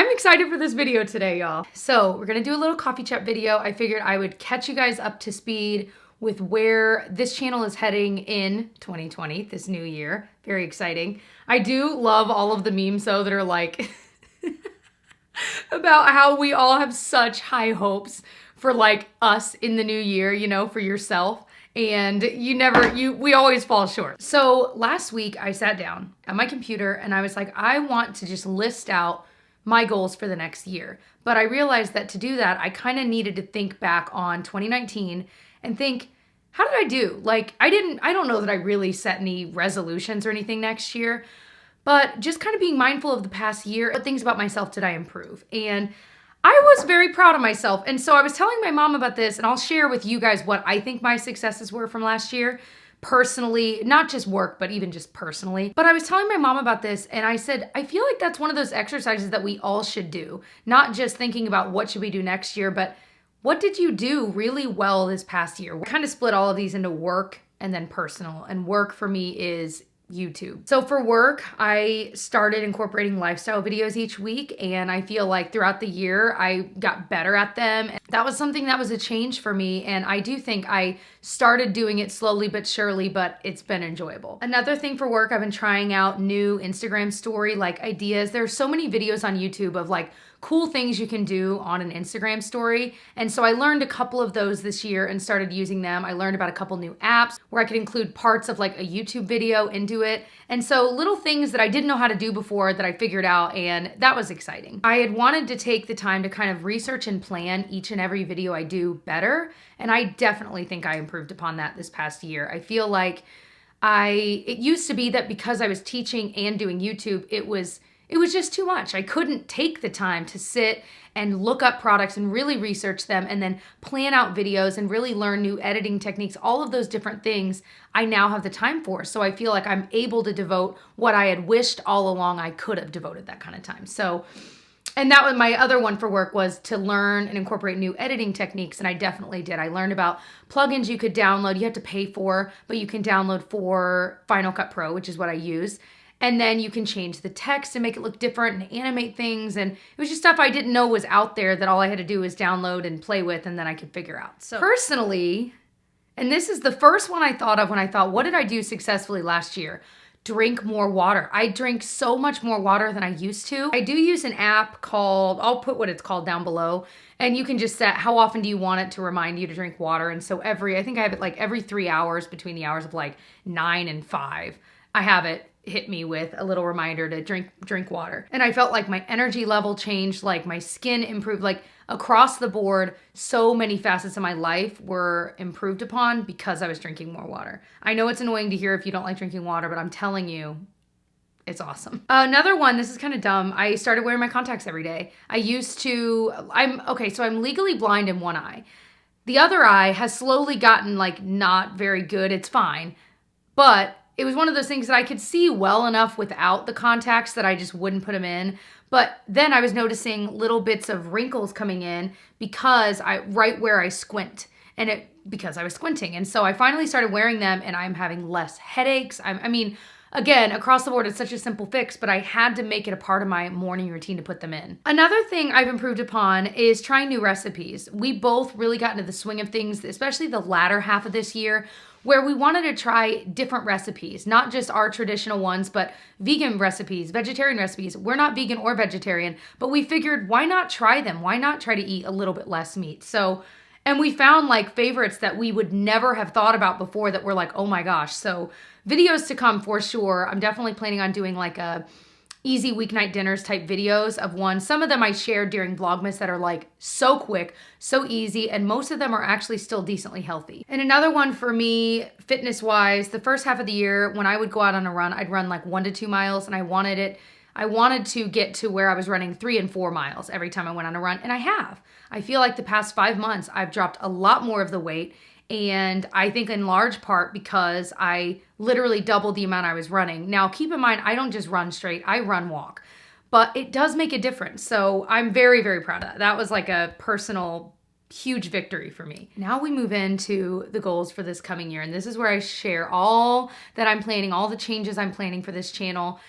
I'm excited for this video today, y'all. So we're gonna do a little coffee chat video. I figured I would catch you guys up to speed with where this channel is heading in 2020, this new year. Very exciting. I do love all of the memes though that are like about how we all have such high hopes for like us in the new year, you know, for yourself. And we always fall short. So last week I sat down at my computer and I was like, I want to just list out my goals for the next year. But I realized that to do that, I kind of needed to think back on 2019 and think, how did I do? Like, I don't know that I really set any resolutions or anything next year, but just kind of being mindful of the past year, what things about myself did I improve? And I was very proud of myself. And so I was telling my mom about this, and I'll share with you guys what I think my successes were from last year. Personally, not just work, but even just personally. But I was telling my mom about this and I said, I feel like that's one of those exercises that we all should do. Not just thinking about what should we do next year, but what did you do really well this past year? We kind of split all of these into work and then personal. And work for me is YouTube. So for work, I started incorporating lifestyle videos each week, and I feel like throughout the year, I got better at them. That was something that was a change for me, and I do think I started doing it slowly but surely, but it's been enjoyable. Another thing for work, I've been trying out new Instagram story like ideas. There's so many videos on YouTube of like cool things you can do on an Instagram story. And so I learned a couple of those this year and started using them. I learned about a couple new apps where I could include parts of like a YouTube video into it. And so little things that I didn't know how to do before that I figured out, and that was exciting. I had wanted to take the time to kind of research and plan each and every video I do better. And I definitely think I improved upon that this past year. I feel like it used to be that because I was teaching and doing YouTube, it was just too much. I couldn't take the time to sit and look up products and really research them and then plan out videos and really learn new editing techniques, all of those different things I now have the time for. So I feel like I'm able to devote what I had wished all along I could have devoted that kind of time. So, and that was my other one for work, was to learn and incorporate new editing techniques, and I definitely did. I learned about plugins you could download, you have to pay for, but you can download for Final Cut Pro, which is what I use. And then you can change the text and make it look different and animate things. And it was just stuff I didn't know was out there that all I had to do was download and play with, and then I could figure out. So personally, and this is the first one I thought of when I thought, what did I do successfully last year? Drink more water. I drink so much more water than I used to. I do use an app called, I'll put what it's called down below, and you can just set how often do you want it to remind you to drink water. And so I think I have it like every 3 hours between the hours of like 9 and 5. I have it hit me with a little reminder to drink water. And I felt like my energy level changed, like my skin improved, like across the board, so many facets of my life were improved upon because I was drinking more water. I know it's annoying to hear if you don't like drinking water, but I'm telling you, it's awesome. Another one, this is kind of dumb. I started wearing my contacts every day. I'm legally blind in one eye. The other eye has slowly gotten like not very good. It's fine. But it was one of those things that I could see well enough without the contacts that I just wouldn't put them in. But then I was noticing little bits of wrinkles coming in right where I squint, because I was squinting. And so I finally started wearing them, and I'm having less headaches. Again, across the board, it's such a simple fix, but I had to make it a part of my morning routine to put them in. Another thing I've improved upon is trying new recipes. We both really got into the swing of things, especially the latter half of this year, where we wanted to try different recipes, not just our traditional ones, but vegan recipes, vegetarian recipes. We're not vegan or vegetarian, but we figured, why not try them? Why not try to eat a little bit less meat? And we found like favorites that we would never have thought about before that were like, oh my gosh. So videos to come for sure. I'm definitely planning on doing like a easy weeknight dinners type videos of one. Some of them I shared during Vlogmas that are like so quick, so easy, and most of them are actually still decently healthy. And another one for me, fitness wise, the first half of the year when I would go out on a run, I'd run like 1 to 2 miles, and I wanted to get to where I was running 3 and 4 miles every time I went on a run, and I have. I feel like the past 5 months, I've dropped a lot more of the weight, and I think in large part because I literally doubled the amount I was running. Now, keep in mind, I don't just run straight, I run walk, but it does make a difference. So I'm very, very proud of that. That was like a personal huge victory for me. Now we move into the goals for this coming year, and this is where I share all that I'm planning, all the changes I'm planning for this channel.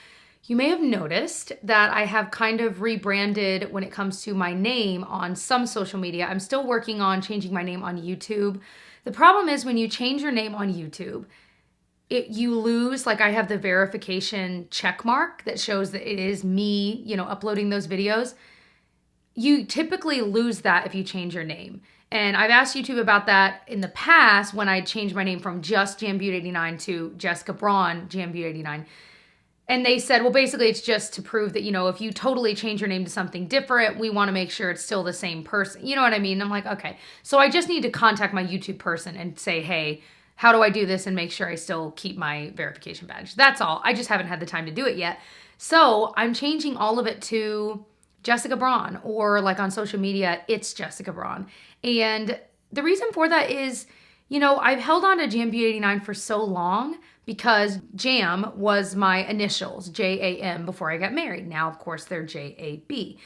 You may have noticed that I have kind of rebranded when it comes to my name on some social media. I'm still working on changing my name on YouTube. The problem is when you change your name on YouTube, you lose, like I have the verification check mark that shows that it is me, uploading those videos. You typically lose that if you change your name. And I've asked YouTube about that in the past when I changed my name from just JamBeauty89 to Jessica Braun JamBeauty89. And they said, well, basically it's just to prove that, if you totally change your name to something different, we want to make sure it's still the same person. You know what I mean? I'm like, okay. So I just need to contact my YouTube person and say, hey, how do I do this and make sure I still keep my verification badge? That's all. I just haven't had the time to do it yet. So I'm changing all of it to Jessica Braun, or like on social media, it's Jessica Braun. And the reason for that is, I've held on to JamBeauty89 for so long because Jam was my initials, J-A-M, before I got married. Now, of course, they're J-A-B.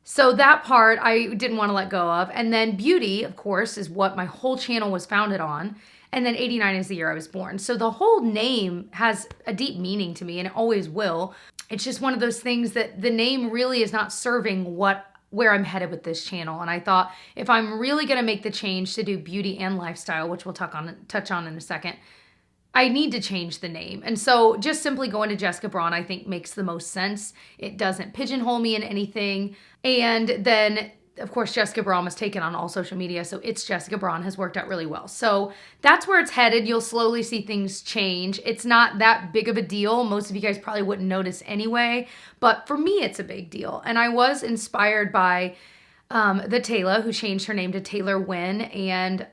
So that part I didn't want to let go of. And then beauty, of course, is what my whole channel was founded on. And then 89 is the year I was born. So the whole name has a deep meaning to me, and it always will. It's just one of those things that the name really is not serving where I'm headed with this channel. And I thought if I'm really going to make the change to do beauty and lifestyle, which we'll touch on in a second, I need to change the name. And so just simply going to Jessica Braun, I think makes the most sense. It doesn't pigeonhole me in anything. And then of course, Jessica Braun was taken on all social media, so it's Jessica Braun has worked out really well. So that's where it's headed. You'll slowly see things change. It's not that big of a deal. Most of you guys probably wouldn't notice anyway, but for me, it's a big deal. And I was inspired by the Taylor, who changed her name to Taylor Wynn, and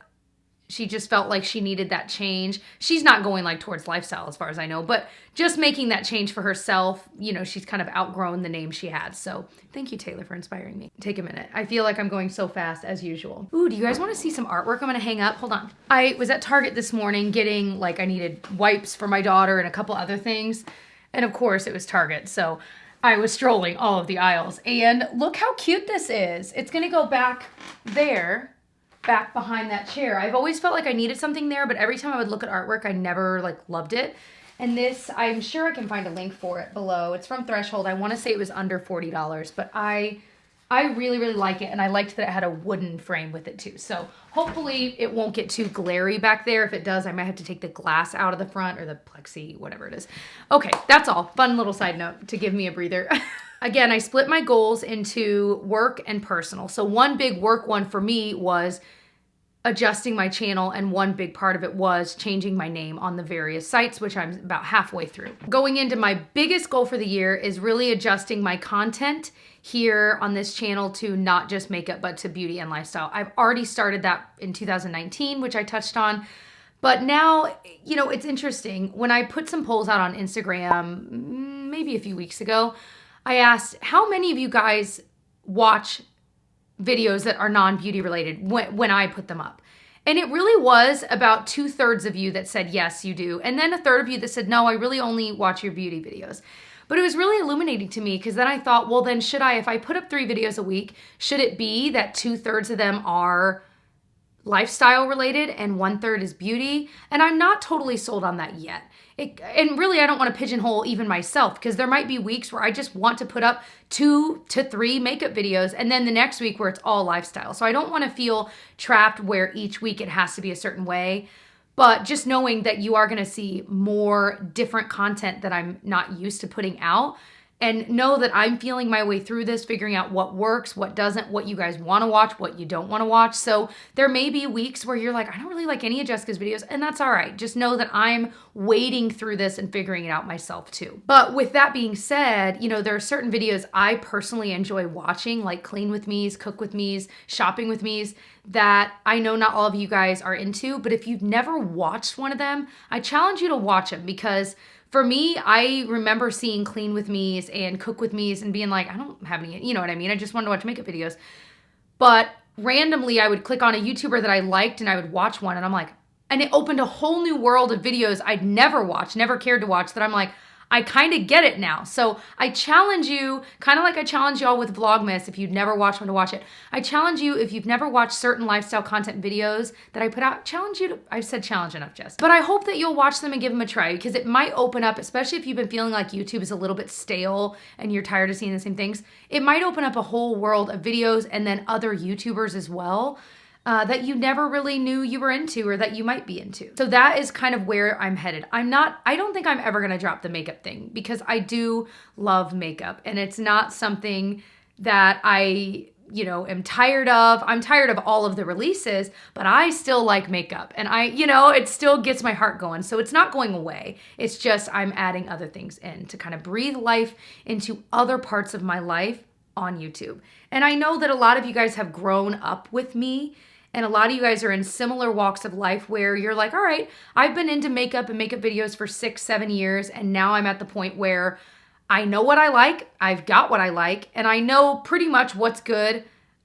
she just felt like she needed that change. She's not going like towards lifestyle as far as I know, but just making that change for herself, she's kind of outgrown the name she had. So thank you, Taylor, for inspiring me. Take a minute. I feel like I'm going so fast as usual. Ooh, do you guys want to see some artwork I'm going to hang up? Hold on. I was at Target this morning getting I needed wipes for my daughter and a couple other things. And of course it was Target. So I was strolling all of the aisles and look how cute this is. It's going to go back there. Back behind that chair. I've always felt like I needed something there, but every time I would look at artwork, I never loved it. And this, I'm sure I can find a link for it below. It's from Threshold. I want to say it was under $40, but I really, really like it. And I liked that it had a wooden frame with it too. So hopefully it won't get too glary back there. If it does, I might have to take the glass out of the front or the plexi, whatever it is. Okay, that's all. Fun little side note to give me a breather. Again, I split my goals into work and personal. So one big work one for me was adjusting my channel, and one big part of it was changing my name on the various sites, which I'm about halfway through. Going into my biggest goal for the year is really adjusting my content here on this channel to not just makeup, but to beauty and lifestyle. I've already started that in 2019, which I touched on. But now, it's interesting. When I put some polls out on Instagram, maybe a few weeks ago, I asked how many of you guys watch videos that are non-beauty related when I put them up. And it really was about 2/3 of you that said, yes, you do. And then 1/3 of you that said, no, I really only watch your beauty videos. But it was really illuminating to me because then I thought, well, then if I put up 3 videos a week, should it be that 2/3 of them are lifestyle related and 1/3 is beauty? And I'm not totally sold on that yet. And really, I don't want to pigeonhole even myself because there might be weeks where I just want to put up 2 to 3 makeup videos and then the next week where it's all lifestyle. So I don't want to feel trapped where each week it has to be a certain way. But just knowing that you are going to see more different content that I'm not used to putting out, and know that I'm feeling my way through this, figuring out what works, what doesn't, what you guys want to watch, what you don't want to watch. So there may be weeks where you're like, I don't really like any of Jessica's videos, and that's all right. Just know that I'm wading through this and figuring it out myself too. But with that being said, there are certain videos I personally enjoy watching, like Clean With Me's, Cook With Me's, Shopping With Me's, that I know not all of you guys are into, but if you've never watched one of them, I challenge you to watch them because for me, I remember seeing Clean With Me's and Cook With Me's and being like, I don't have any, you know what I mean? I just wanted to watch makeup videos. But randomly, I would click on a YouTuber that I liked and I would watch one and I'm like, and it opened a whole new world of videos I'd never watched, never cared to watch, that I'm like, I kind of get it now. So I challenge you, kind of like I challenge y'all with Vlogmas, if you've never watched one to watch it. I challenge you, if you've never watched certain lifestyle content videos that I put out, challenge you to, I've said challenge enough, Jess. But I hope that you'll watch them and give them a try, because it might open up, especially if you've been feeling like YouTube is a little bit stale and you're tired of seeing the same things, it might open up a whole world of videos and then other YouTubers as well. That you never really knew you were into or that you might be into. So that is kind of where I'm headed. I don't think I'm ever gonna drop the makeup thing, because I do love makeup and it's not something that I, am tired of. I'm tired of all of the releases, but I still like makeup and it still gets my heart going. So it's not going away. It's just I'm adding other things in to kind of breathe life into other parts of my life on YouTube. And I know that a lot of you guys have grown up with me. And a lot of you guys are in similar walks of life where you're like, all right, I've been into makeup and makeup videos for 6-7 years. And now I'm at the point where I know what I like. I've got what I like. And I know pretty much what's good.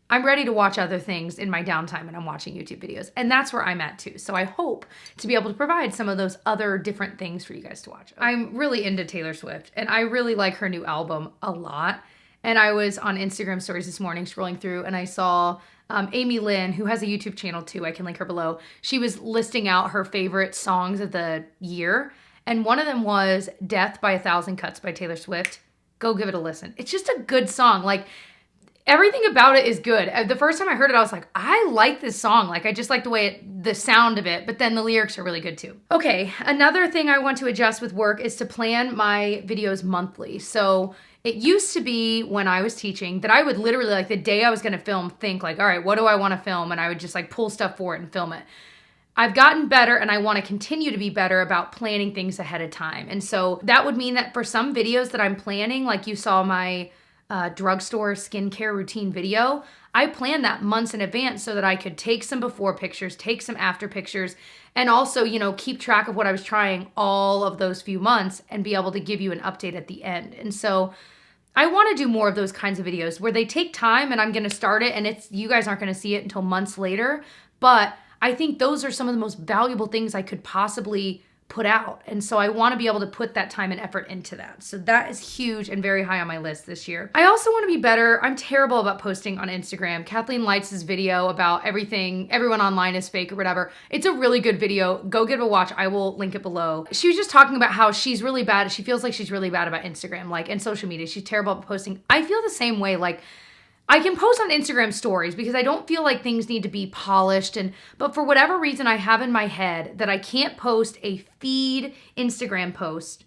I'm ready to watch other things in my downtime and I'm watching YouTube videos. And that's where I'm at too. So I hope to be able to provide some of those other different things for you guys to watch. I'm really into Taylor Swift and I really like her new album a lot. And I was on Instagram stories this morning scrolling through and I saw Amy Lynn, who has a YouTube channel too, I can link her below. She was listing out her favorite songs of the year. And one of them was Death by a Thousand Cuts by Taylor Swift. Go give it a listen. It's just a good song. Like, everything about it is good. The first time I heard it, I was like, I like this song. Like, I just like the sound of it, but then the lyrics are really good too. Okay, another thing I want to adjust with work is to plan my videos monthly. So it used to be when I was teaching that I would literally, like the day I was gonna film, think like, all right, what do I wanna film? And I would just like pull stuff for it and film it. I've gotten better and I wanna continue to be better about planning things ahead of time. And so that would mean that for some videos that I'm planning, like you saw my drugstore skincare routine video, I planned that months in advance so that I could take some before pictures, take some after pictures, and also, keep track of what I was trying all of those few months and be able to give you an update at the end. And so I want to do more of those kinds of videos where they take time and I'm going to start it and you guys aren't going to see it until months later. But I think those are some of the most valuable things I could possibly put out. And so I want to be able to put that time and effort into that. So that is huge and very high on my list this year. I also want to be better. I'm terrible about posting on Instagram. Kathleen Lights' video about everyone online is fake or whatever. It's a really good video. Go give it a watch. I will link it below. She was just talking about how she's really bad. She feels like she's really bad about Instagram, and social media. She's terrible at posting. I feel the same way. I can post on Instagram stories because I don't feel like things need to be polished, but for whatever reason I have in my head that I can't post a feed Instagram post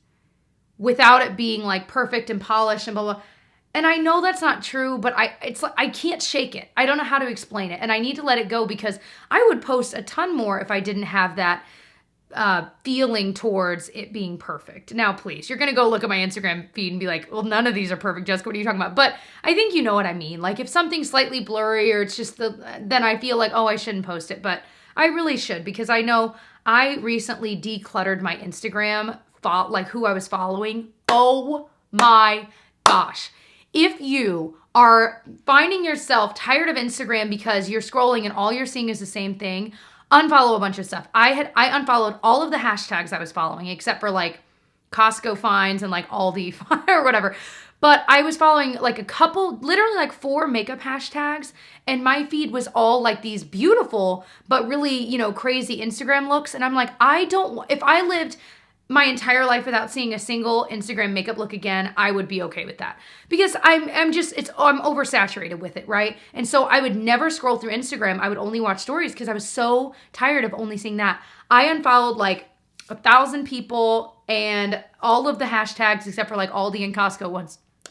without it being perfect and polished and blah blah. And I know that's not true, but I can't shake it. I don't know how to explain it, and I need to let it go because I would post a ton more if I didn't have that feeling towards it being perfect. Now, please, you're gonna go look at my Instagram feed and be like, well, none of these are perfect, Jessica, what are you talking about? But I think you know what I mean. If something's slightly blurry or it's just then I feel like, oh, I shouldn't post it, but I really should, because I know I recently decluttered my Instagram, who I was following. Oh my gosh. If you are finding yourself tired of Instagram because you're scrolling and all you're seeing is the same thing, unfollow a bunch of stuff. I unfollowed all of the hashtags I was following except for Costco finds and Aldi or whatever. But I was following a couple, literally 4 makeup hashtags, and my feed was all these beautiful but really, crazy Instagram looks. And I'm like, if I lived my entire life without seeing a single Instagram makeup look again, I would be okay with that, because I'm oversaturated with it, right? And so I would never scroll through Instagram. I would only watch stories because I was so tired of only seeing that. I unfollowed 1,000 people and all of the hashtags except for Aldi and Costco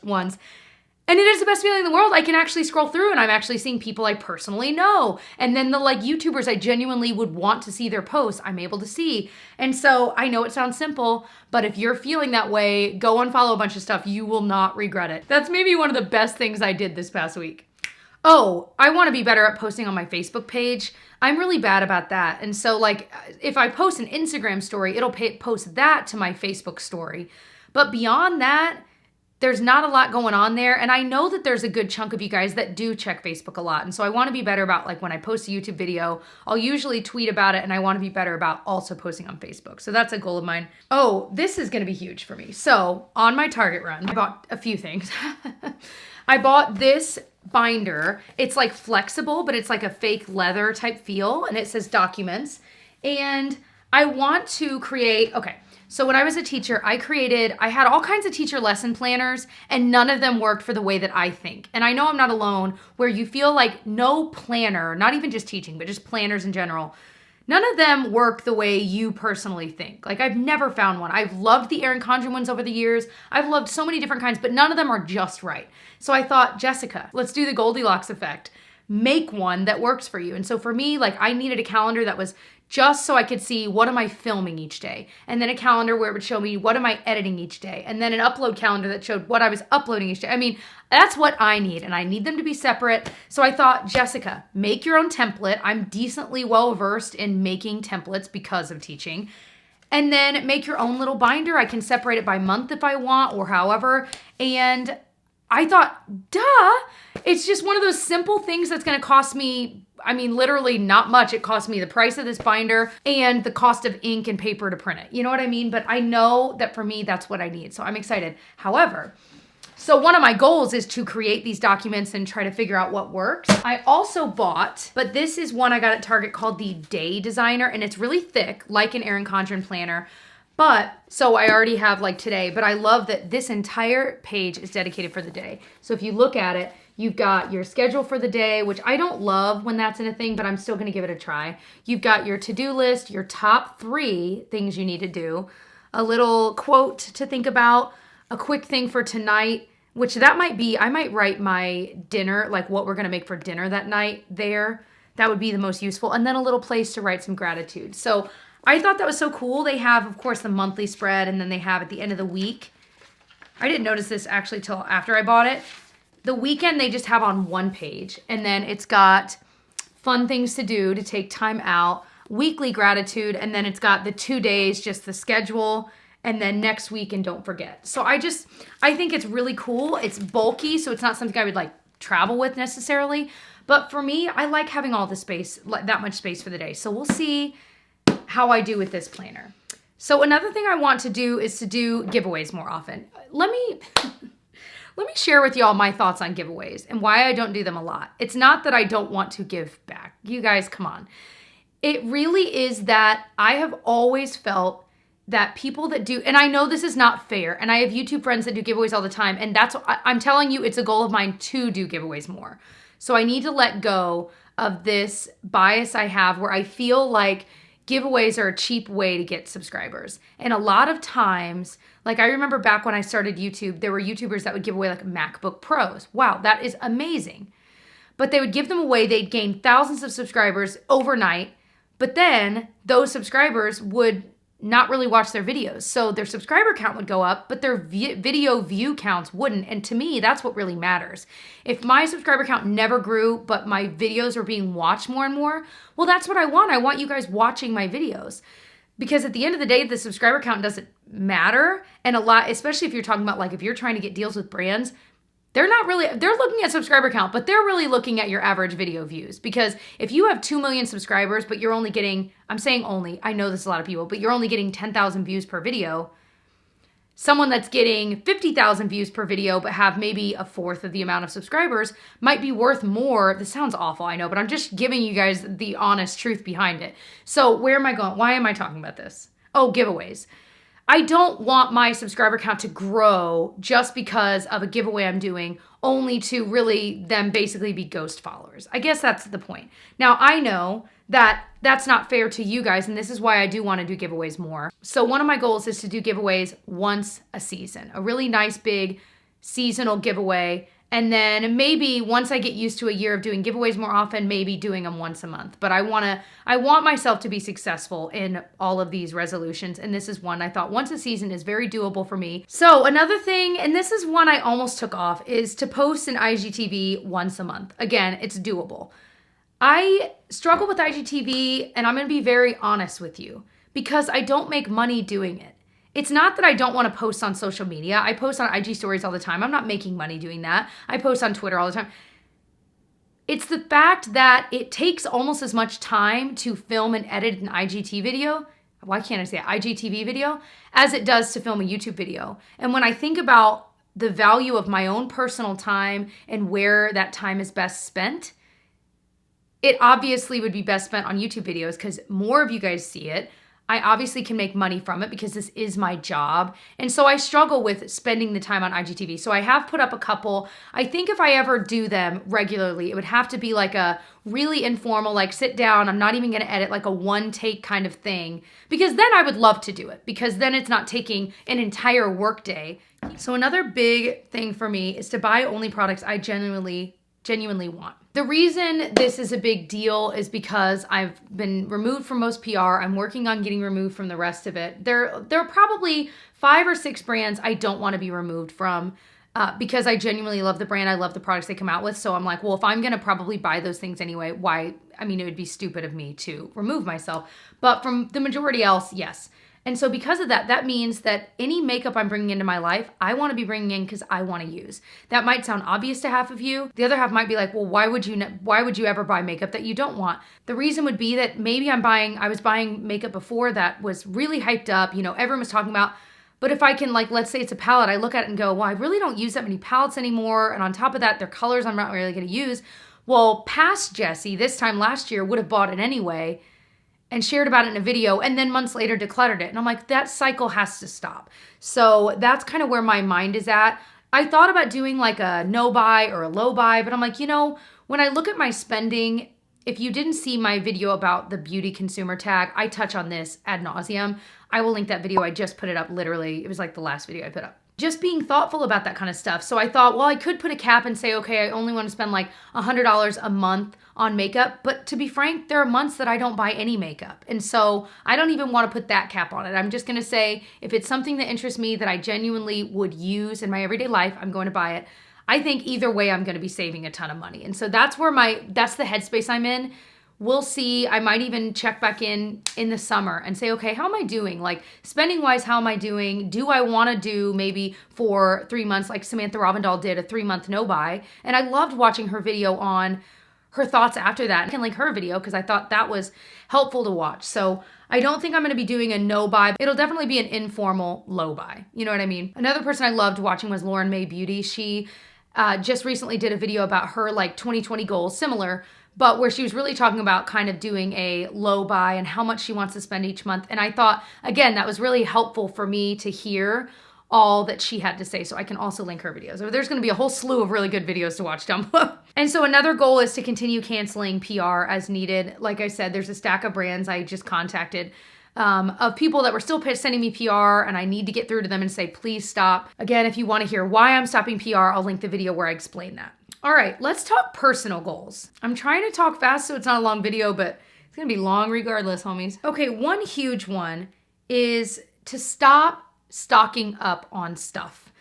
ones. And it is the best feeling in the world. I can actually scroll through and I'm actually seeing people I personally know. And then the YouTubers I genuinely would want to see their posts, I'm able to see. And so I know it sounds simple, but if you're feeling that way, go unfollow a bunch of stuff. You will not regret it. That's maybe one of the best things I did this past week. Oh, I want to be better at posting on my Facebook page. I'm really bad about that. And so if I post an Instagram story, it'll post that to my Facebook story. But beyond that, there's not a lot going on there. And I know that there's a good chunk of you guys that do check Facebook a lot. And so I want to be better about, like, when I post a YouTube video, I'll usually tweet about it, and I want to be better about also posting on Facebook. So that's a goal of mine. Oh, this is going to be huge for me. So on my Target run, I bought a few things. I bought this binder. It's like flexible, but it's like a fake leather type feel, and it says documents. And I want to create, okay, so when I was a teacher, I had all kinds of teacher lesson planners, and none of them worked for the way that I think. And I know I'm not alone, where you feel like no planner, not even just teaching, but just planners in general, none of them work the way you personally think. Like, I've never found one. I've loved the Erin Condren ones over the years. I've loved so many different kinds, but none of them are just right. So I thought, Jessica, let's do the Goldilocks effect. Make one that works for you. And so for me, like, I needed a calendar that was just so I could see what am I filming each day. And then a calendar where it would show me what am I editing each day. And then an upload calendar that showed what I was uploading each day. I mean, that's what I need, and I need them to be separate. So I thought, Jessica, make your own template. I'm decently well versed in making templates because of teaching. And then make your own little binder. I can separate it by month if I want, or however. And I thought, duh, it's just one of those simple things that's going to cost me, I mean, literally not much. It cost me the price of this binder and the cost of ink and paper to print it. You know what I mean? But I know that for me, that's what I need. So I'm excited. However, so one of my goals is to create these documents and try to figure out what works. I also bought, but this is one I got at Target called the Day Designer, and it's really thick, like an Erin Condren planner. But, so I already have like today, but I love that this entire page is dedicated for the day. So if you look at it, you've got your schedule for the day, which I don't love when that's in a thing, but I'm still gonna give it a try. You've got your to-do list, your top 3 things you need to do, a little quote to think about, a quick thing for tonight, which that might be, I might write my dinner, like what we're gonna make for dinner that night there. That would be the most useful. And then a little place to write some gratitude. So I thought that was so cool. They have, of course, the monthly spread, and then they have at the end of the week. I didn't notice this actually till after I bought it. The weekend they just have on one page, and then it's got fun things to do to take time out, weekly gratitude, and then it's got the 2 days, just the schedule, and then next week and don't forget. So I think it's really cool. It's bulky, so it's not something I would like travel with necessarily. But for me, I like having all the space, that much space for the day. So we'll see how I do with this planner. So another thing I want to do is to do giveaways more often. Let me share with y'all my thoughts on giveaways and why I don't do them a lot. It's not that I don't want to give back. You guys, come on. It really is that I have always felt that people that do, and I know this is not fair, and I have YouTube friends that do giveaways all the time, and I'm telling you, it's a goal of mine to do giveaways more. So I need to let go of this bias I have where I feel like giveaways are a cheap way to get subscribers. And a lot of times, like I remember back when I started YouTube, there were YouTubers that would give away like MacBook Pros. Wow, that is amazing. But they would give them away, they'd gain thousands of subscribers overnight, but then those subscribers would not really watch their videos. So their subscriber count would go up, but their video view counts wouldn't. And to me, that's what really matters. If my subscriber count never grew, but my videos are being watched more and more, well, that's what I want. I want you guys watching my videos. Because at the end of the day, the subscriber count doesn't matter. And a lot, especially if you're talking about like, if you're trying to get deals with brands, they're looking at subscriber count, but they're really looking at your average video views. Because if you have 2 million subscribers, but you're only getting, I'm saying only, I know this is a lot of people, but you're only getting 10,000 views per video, someone that's getting 50,000 views per video, but have maybe a fourth of the amount of subscribers might be worth more. This sounds awful, I know, but I'm just giving you guys the honest truth behind it. So where am I going? Why am I talking about this? Oh, giveaways. I don't want my subscriber count to grow just because of a giveaway I'm doing, only to really them basically be ghost followers. I guess that's the point. Now, I know that that's not fair to you guys, and this is why I do want to do giveaways more. So one of my goals is to do giveaways once a season, a really nice big seasonal giveaway. And then maybe once I get used to a year of doing giveaways more often, maybe doing them once a month. But I want myself to be successful in all of these resolutions. And this is one I thought once a season is very doable for me. So another thing, and this is one I almost took off, is to post an IGTV once a month. Again, it's doable. I struggle with IGTV, and I'm going to be very honest with you, because I don't make money doing it. It's not that I don't want to post on social media. I post on IG stories all the time. I'm not making money doing that. I post on Twitter all the time. It's the fact that it takes almost as much time to film and edit an IGTV video. Why can't I say IGTV video? As it does to film a YouTube video. And when I think about the value of my own personal time and where that time is best spent, it obviously would be best spent on YouTube videos because more of you guys see it. I obviously can make money from it because this is my job. And so I struggle with spending the time on IGTV. So I have put up a couple. I think if I ever do them regularly, it would have to be like a really informal, like sit down, I'm not even going to edit, like a one take kind of thing. Because then I would love to do it because then it's not taking an entire work day. So another big thing for me is to buy only products I genuinely want. The reason this is a big deal is because I've been removed from most PR. I'm working on getting removed from the rest of it. There are probably 5 or 6 brands I don't want to be removed from because I genuinely love the brand. I love the products they come out with. So I'm like, well, if I'm going to probably buy those things anyway, why? I mean, it would be stupid of me to remove myself. But from the majority else, yes. And so because of that, that means that any makeup I'm bringing into my life, I want to be bringing in because I want to use. That might sound obvious to half of you. The other half might be like, well, why would you ever buy makeup that you don't want? The reason would be that maybe I was buying makeup before that was really hyped up, everyone was talking about. But if I can, like, let's say it's a palette, I look at it and go, well, I really don't use that many palettes anymore. And on top of that, their colors I'm not really going to use. Well, past Jessie, this time last year, would have bought it anyway and shared about it in a video, and then months later decluttered it. And I'm like, that cycle has to stop. So that's kind of where my mind is at. I thought about doing like a no buy or a low buy, but I'm like, when I look at my spending, if you didn't see my video about the beauty consumer tag, I touch on this ad nauseum. I will link that video. I just put it up literally. It was like the last video I put up. Just being thoughtful about that kind of stuff. So I thought, well, I could put a cap and say, okay, I only want to spend like $100 a month on makeup. But to be frank, there are months that I don't buy any makeup. And so I don't even want to put that cap on it. I'm just going to say, if it's something that interests me that I genuinely would use in my everyday life, I'm going to buy it. I think either way, I'm going to be saving a ton of money. And so that's the headspace I'm in. We'll see. I might even check back in the summer and say, okay, how am I doing? Like spending wise, how am I doing? Do I want to do maybe for 3 months like Samantha Robindahl did, a 3-month no buy? And I loved watching her video on her thoughts after that. I can link her video because I thought that was helpful to watch. So I don't think I'm going to be doing a no buy. It'll definitely be an informal low buy. You know what I mean? Another person I loved watching was Lauren May Beauty. She just recently did a video about her like 2020 goals, similar, but where she was really talking about kind of doing a low buy and how much she wants to spend each month. And I thought, again, that was really helpful for me to hear all that she had to say. So I can also link her videos. There's going to be a whole slew of really good videos to watch down below. And so another goal is to continue canceling PR as needed. Like I said, there's a stack of brands I just contacted of people that were still sending me PR, and I need to get through to them and say, please stop. Again, if you want to hear why I'm stopping PR, I'll link the video where I explain that. All right, let's talk personal goals. I'm trying to talk fast so it's not a long video, but it's gonna be long regardless, homies. Okay, one huge one is to stop stocking up on stuff.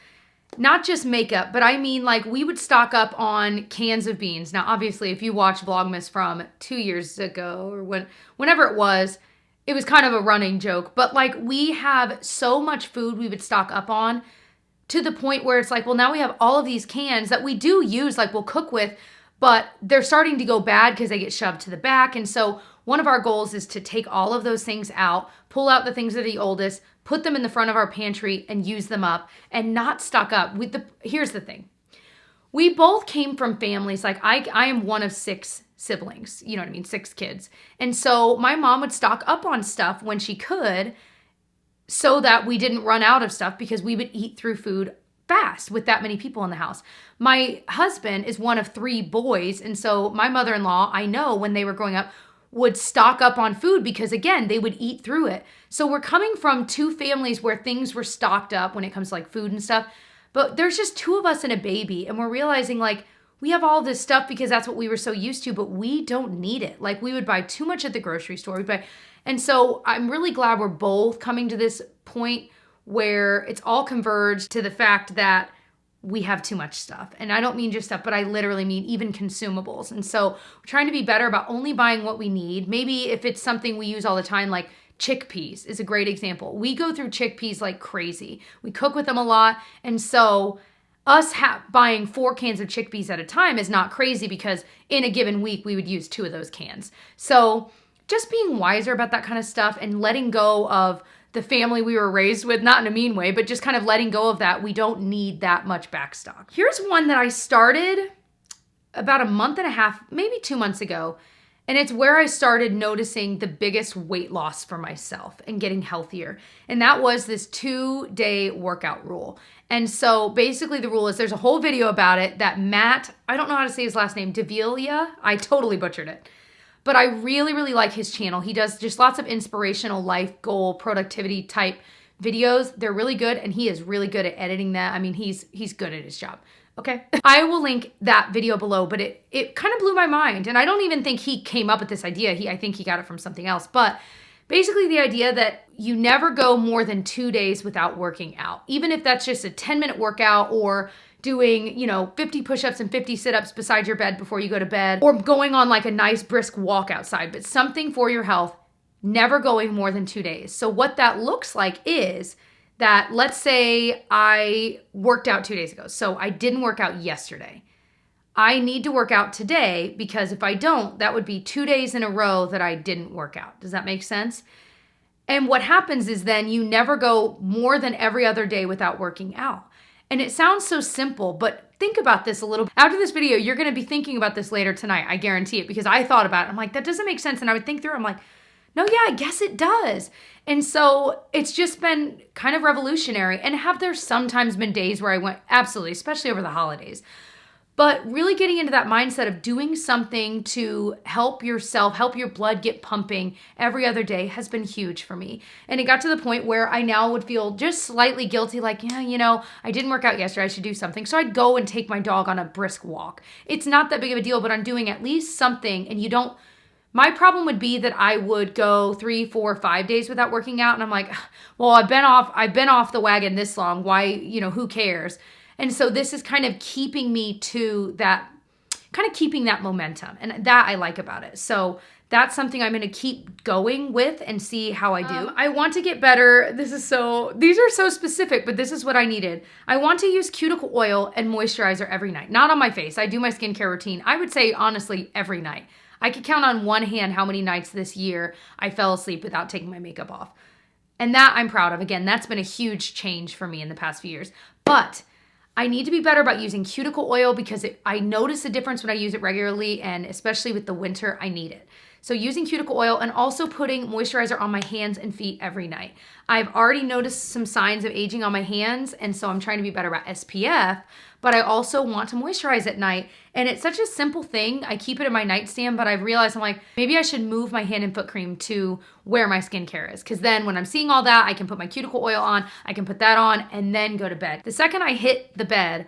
Not just makeup, but I mean like we would stock up on cans of beans. Now, obviously, if you watch Vlogmas from 2 years ago or whenever it was kind of a running joke, but like we have so much food we would stock up on to the point where it's like, well, now we have all of these cans that we do use, like we'll cook with, but they're starting to go bad because they get shoved to the back. And so one of our goals is to take all of those things out, pull out the things that are the oldest, put them in the front of our pantry and use them up and not stock up. Here's the thing. We both came from families, like I am one of 6 siblings, you know what I mean, 6 kids. And so my mom would stock up on stuff when she could so that we didn't run out of stuff because we would eat through food fast with that many people in the house. My husband is one of 3 boys. And so my mother-in-law, I know when they were growing up, would stock up on food because again, they would eat through it. So we're coming from 2 families where things were stocked up when it comes to like food and stuff. But there's just 2 of us and a baby. And we're realizing like, we have all this stuff because that's what we were so used to, but we don't need it. Like we would buy too much at the grocery store. And so I'm really glad we're both coming to this point where it's all converged to the fact that we have too much stuff. And I don't mean just stuff, but I literally mean even consumables. And so we're trying to be better about only buying what we need. Maybe if it's something we use all the time, like chickpeas is a great example. We go through chickpeas like crazy. We cook with them a lot. And so us buying 4 cans of chickpeas at a time is not crazy because in a given week, we would use 2 of those cans. So just being wiser about that kind of stuff and letting go of the family we were raised with, not in a mean way, but just kind of letting go of that. We don't need that much backstock. Here's one that I started about a month and a half, maybe 2 months ago. And it's where I started noticing the biggest weight loss for myself and getting healthier. And that was this 2-day workout rule. And so basically the rule is there's a whole video about it that Matt, I don't know how to say his last name, Davila, I totally butchered it. But I really, really like his channel. He does just lots of inspirational life goal, productivity type videos. They're really good, and he is really good at editing that. I mean, he's good at his job. Okay. I will link that video below, but it kind of blew my mind. And I don't even think he came up with this idea. I think he got it from something else. But basically the idea that you never go more than 2 days without working out, even if that's just a 10-minute workout or doing, 50 push-ups and 50 sit-ups beside your bed before you go to bed, or going on like a nice brisk walk outside, but something for your health, never going more than 2 days. So what that looks like is that, let's say I worked out 2 days ago. So I didn't work out yesterday. I need to work out today because if I don't, that would be 2 days in a row that I didn't work out. Does that make sense? And what happens is then you never go more than every other day without working out. And it sounds so simple, but think about this a little. After this video, you're going to be thinking about this later tonight. I guarantee it, because I thought about it. I'm like, that doesn't make sense. And I would think through, I'm like, no, yeah, I guess it does. And so it's just been kind of revolutionary. And have there sometimes been days where I went, absolutely, especially over the holidays. But really getting into that mindset of doing something to help yourself, help your blood get pumping every other day has been huge for me. And it got to the point where I now would feel just slightly guilty, like, yeah, I didn't work out yesterday, I should do something. So I'd go and take my dog on a brisk walk. It's not that big of a deal, but I'm doing at least something. And my problem would be that I would go 3, 4, 5 days without working out. And I'm like, well, I've been off the wagon this long. Why, who cares? And so this is kind of keeping me to that, kind of keeping that momentum. And that I like about it. So that's something I'm going to keep going with and see how I do. I want to get better. These are so specific, but this is what I needed. I want to use cuticle oil and moisturizer every night. Not on my face. I do my skincare routine. I would say, honestly, every night. I could count on one hand how many nights this year I fell asleep without taking my makeup off. And that I'm proud of. Again, that's been a huge change for me in the past few years. But I need to be better about using cuticle oil because I notice a difference when I use it regularly, and especially with the winter, I need it. So using cuticle oil and also putting moisturizer on my hands and feet every night. I've already noticed some signs of aging on my hands, and so I'm trying to be better about SPF, but I also want to moisturize at night. And it's such a simple thing. I keep it in my nightstand, but I've realized I'm like, maybe I should move my hand and foot cream to where my skincare is. Because then when I'm seeing all that, I can put my cuticle oil on, I can put that on, and then go to bed. The second I hit the bed,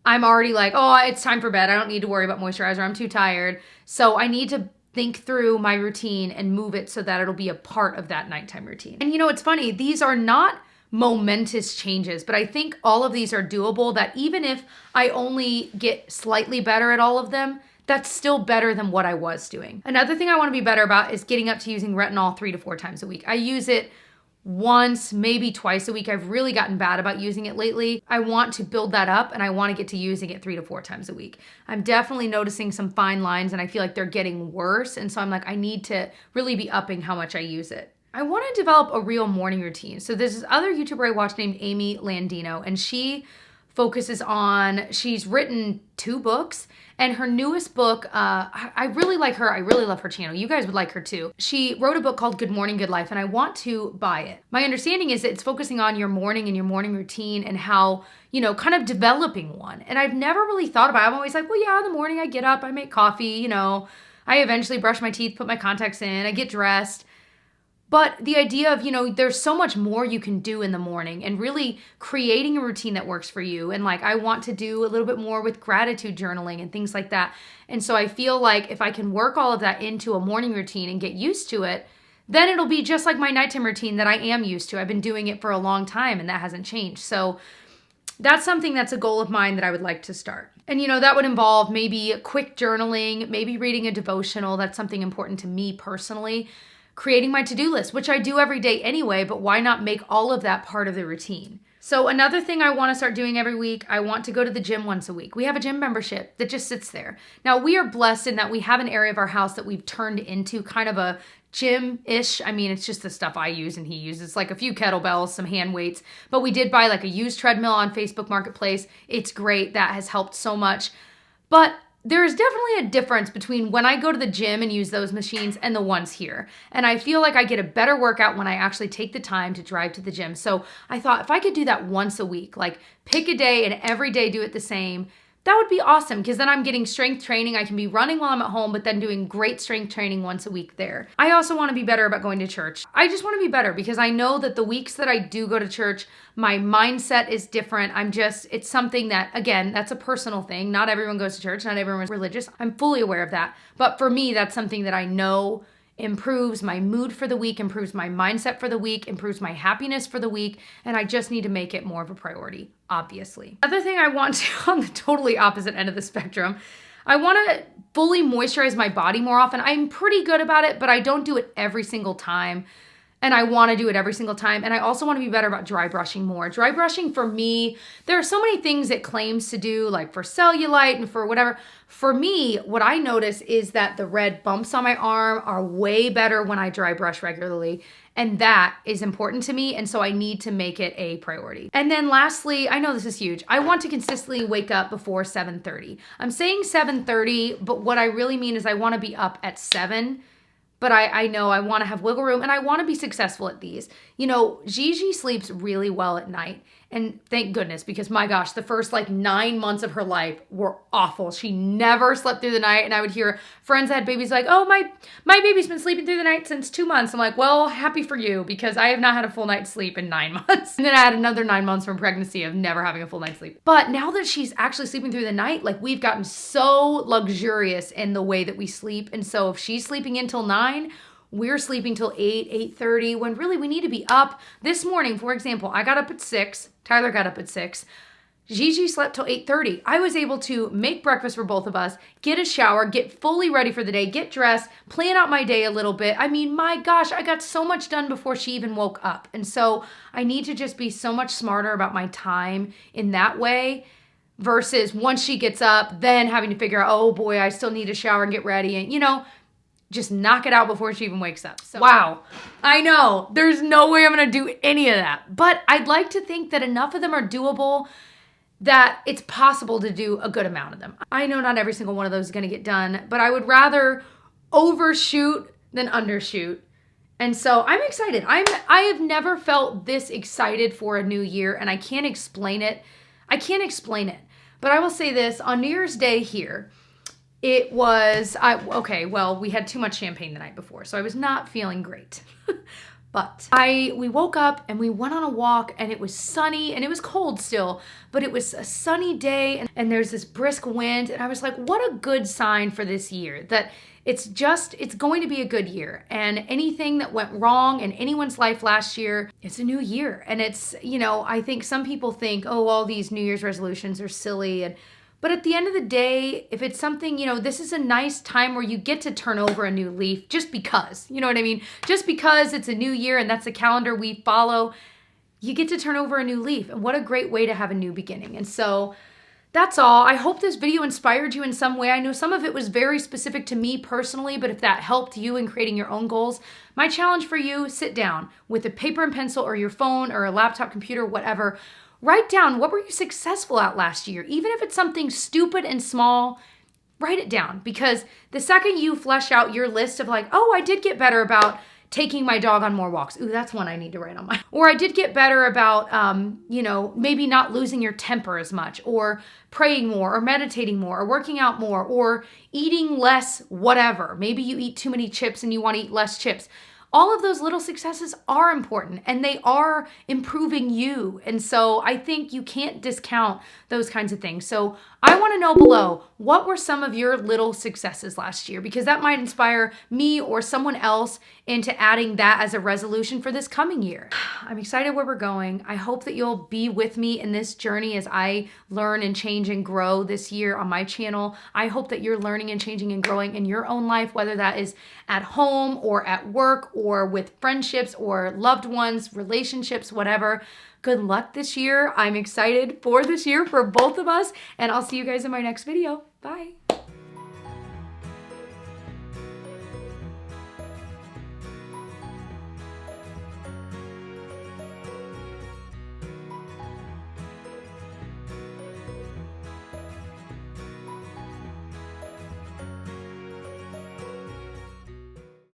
I'm already like, oh, it's time for bed. I don't need to worry about moisturizer. I'm too tired. So I need to think through my routine and move it so that it'll be a part of that nighttime routine. And it's funny, these are not momentous changes, but I think all of these are doable, that even if I only get slightly better at all of them, that's still better than what I was doing. Another thing I want to be better about is getting up to using retinol 3 to 4 times a week. I use it once, maybe twice a week. I've really gotten bad about using it lately. I want to build that up, and I want to get to using it 3 to 4 times a week. I'm definitely noticing some fine lines, and I feel like they're getting worse. And so I'm like, I need to really be upping how much I use it. I want to develop a real morning routine. So there's this other YouTuber I watch named Amy Landino, and she she's written 2 books, and her newest book, I really like her. I really love her channel. You guys would like her too. She wrote a book called Good Morning, Good Life, and I want to buy it. My understanding is that it's focusing on your morning and your morning routine and how, kind of developing one. And I've never really thought about it. I'm always like, well, yeah, in the morning I get up, I make coffee, I eventually brush my teeth, put my contacts in, I get dressed. But the idea of, there's so much more you can do in the morning and really creating a routine that works for you. And I want to do a little bit more with gratitude journaling and things like that. And so I feel like if I can work all of that into a morning routine and get used to it, then it'll be just like my nighttime routine that I am used to. I've been doing it for a long time and that hasn't changed. So that's something that's a goal of mine that I would like to start. And that would involve maybe quick journaling, maybe reading a devotional. That's something important to me personally. creating my to-do list, which I do every day anyway, but why not make all of that part of the routine? So another thing I want to start doing every week, I want to go to the gym once a week. We have a gym membership that just sits there. Now, we are blessed in that we have an area of our house that we've turned into kind of a gym-ish. I mean, it's just the stuff I use and he uses, like a few kettlebells, some hand weights. But we did buy like a used treadmill on Facebook Marketplace. It's great. That has helped so much. But there is definitely a difference between when I go to the gym and use those machines and the ones here. And I feel like I get a better workout when I actually take the time to drive to the gym. So I thought if I could do that once a week, like pick a day and every day do it the same, that would be awesome, because then I'm getting strength training. I can be running while I'm at home, but then doing great strength training once a week there. I also want to be better about going to church. I just want to be better because I know that the weeks that I do go to church, my mindset is different. It's something that, again, that's a personal thing. Not everyone goes to church. Not everyone is religious. I'm fully aware of that. But for me, that's something that I know improves my mood for the week, improves my mindset for the week, improves my happiness for the week, and I just need to make it more of a priority, obviously. Other thing I want to, on the totally opposite end of the spectrum, I want to fully moisturize my body more often. I'm pretty good about it, but I don't do it every single time. And I want to do it every single time. And I also want to be better about dry brushing more. Dry brushing for me, there are so many things it claims to do, like for cellulite and for whatever. For me, what I notice is that the red bumps on my arm are way better when I dry brush regularly. And that is important to me. And so I need to make it a priority. And then lastly, I know this is huge. I want to consistently wake up before 7:30. I'm saying 7:30, but what I really mean is I want to be up at 7. But I know I want to have wiggle room and I want to be successful at these. You know, Gigi sleeps really well at night. And thank goodness, because my gosh, the first 9 months of her life were awful. She never slept through the night. And I would hear friends that had babies like, oh, my baby's been sleeping through the night since 2 months. I'm like, well, happy for you, because I have not had a full night's sleep in 9 months. And then I had another 9 months from pregnancy of never having a full night's sleep. But now that she's actually sleeping through the night, we've gotten so luxurious in the way that we sleep. And so if she's sleeping until 9, we're sleeping till 8:30, when really we need to be up. This morning, for example, I got up at 6. Tyler got up at 6. Gigi slept till 8:30. I was able to make breakfast for both of us, get a shower, get fully ready for the day, get dressed, plan out my day a little bit. I mean, my gosh, I got so much done before she even woke up. And so I need to just be so much smarter about my time in that way, versus once she gets up, then having to figure out, oh boy, I still need to shower and get ready. And, just knock it out before she even wakes up. So, wow. I know. There's no way I'm going to do any of that. But I'd like to think that enough of them are doable that it's possible to do a good amount of them. I know not every single one of those is going to get done, but I would rather overshoot than undershoot. And so I'm excited. I have never felt this excited for a new year, and I can't explain it. But I will say this, on New Year's Day here, it was, we had too much champagne the night before, so I was not feeling great. But we woke up and we went on a walk, and it was sunny and it was cold still, but it was a sunny day, and there's this brisk wind, and I was like, what a good sign for this year, that it's going to be a good year. And anything that went wrong in anyone's life last year, it's a new year. And it's, I think some people think, oh, all these New Year's resolutions are silly, but at the end of the day, if it's something, this is a nice time where you get to turn over a new leaf just because, you know what I mean? Just because it's a new year and that's the calendar we follow, you get to turn over a new leaf. And what a great way to have a new beginning. And so that's all. I hope this video inspired you in some way. I know some of it was very specific to me personally, but if that helped you in creating your own goals, my challenge for you, sit down with a paper and pencil or your phone or a laptop, computer, whatever. Write down, what were you successful at last year? Even if it's something stupid and small, write it down. Because the second you flesh out your list of I did get better about taking my dog on more walks. Ooh, that's one I need to write on my. Or I did get better about, maybe not losing your temper as much, or praying more, or meditating more, or working out more, or eating less whatever. Maybe you eat too many chips and you want to eat less chips. All of those little successes are important, and they are improving you. And so I think you can't discount those kinds of things. So I want to know below, what were some of your little successes last year? Because that might inspire me or someone else into adding that as a resolution for this coming year. I'm excited where we're going. I hope that you'll be with me in this journey as I learn and change and grow this year on my channel. I hope that you're learning and changing and growing in your own life, whether that is at home or at work or with friendships or loved ones, relationships, whatever. Good luck this year. I'm excited for this year for both of us, and I'll see you guys in my next video. Bye.